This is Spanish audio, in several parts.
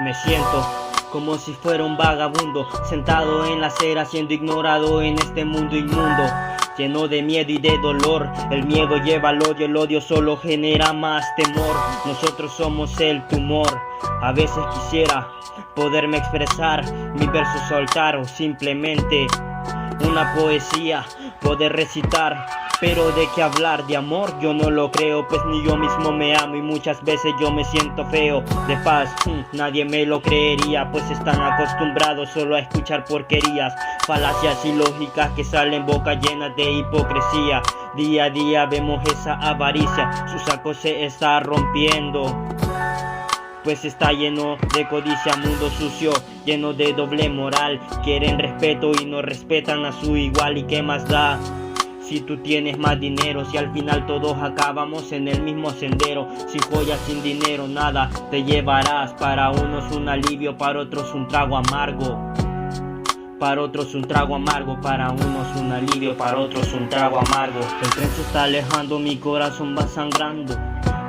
Me siento como si fuera un vagabundo, sentado en la acera siendo ignorado en este mundo inmundo, lleno de miedo y de dolor. El miedo lleva al odio, el odio solo genera más temor. Nosotros somos el tumor. A veces quisiera poderme expresar, mi verso soltar o simplemente una poesía poder recitar. Pero de qué hablar de amor yo no lo creo, pues ni yo mismo me amo y muchas veces yo me siento feo. De paz, nadie me lo creería, pues están acostumbrados solo a escuchar porquerías, falacias y lógicas que salen boca llenas de hipocresía. Día a día vemos esa avaricia, su saco se está rompiendo, pues está lleno de codicia, mundo sucio, lleno de doble moral. Quieren respeto y no respetan a su igual, ¿y qué más da? Si tú tienes más dinero, si al final todos acabamos en el mismo sendero, sin joyas, sin dinero, nada te llevarás. Para unos un alivio, para otros un trago amargo. Para otros un trago amargo, para unos un alivio, para otros un trago amargo. El tren se está alejando, mi corazón va sangrando,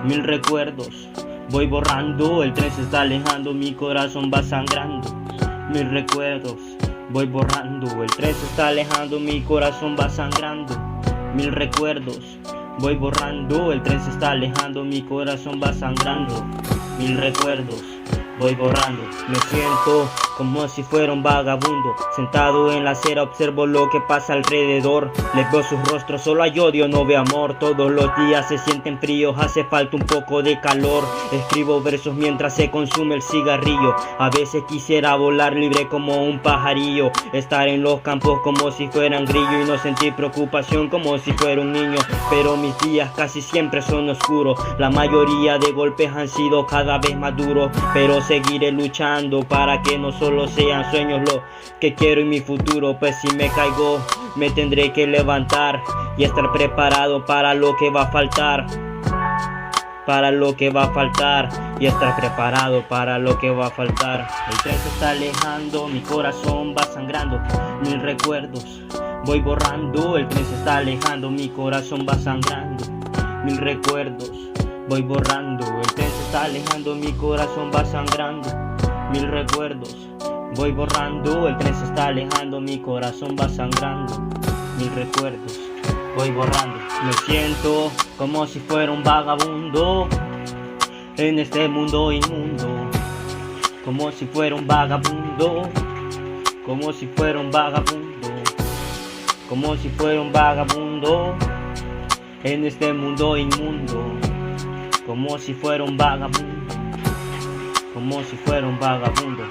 mil recuerdos voy borrando. El tren se está alejando, mi corazón va sangrando, mil recuerdos voy borrando. El tren se está alejando, mi corazón va sangrando, mil recuerdos voy borrando. El tren se está alejando, mi corazón va sangrando, mil recuerdos voy borrando. Me siento como si fuera un vagabundo, sentado en la acera observo lo que pasa alrededor. Les veo sus rostros, solo hay odio, no veo amor. Todos los días se sienten fríos, hace falta un poco de calor. Escribo versos mientras se consume el cigarrillo. A veces quisiera volar libre como un pajarillo, estar en los campos como si fueran grillo y no sentir preocupación como si fuera un niño. Pero mis días casi siempre son oscuros, la mayoría de golpes han sido cada vez más duros. Pero seguiré luchando para que no solo sean sueños lo que quiero en mi futuro, pues si me caigo me tendré que levantar y estar preparado para lo que va a faltar, para lo que va a faltar, y estar preparado para lo que va a faltar. El tren se está alejando, mi corazón va sangrando, mil recuerdos voy borrando. El tren se está alejando, mi corazón va sangrando, mil recuerdos voy borrando. El tren se está alejando, mi corazón va sangrando, mil recuerdos voy borrando. El tren se está alejando, mi corazón va sangrando, mil recuerdos voy borrando. Me siento como si fuera un vagabundo en este mundo inmundo, como si fuera un vagabundo, como si fuera un vagabundo, como si fuera un vagabundo en este mundo inmundo, como si fuera un vagabundo, como si fuera un vagabundo.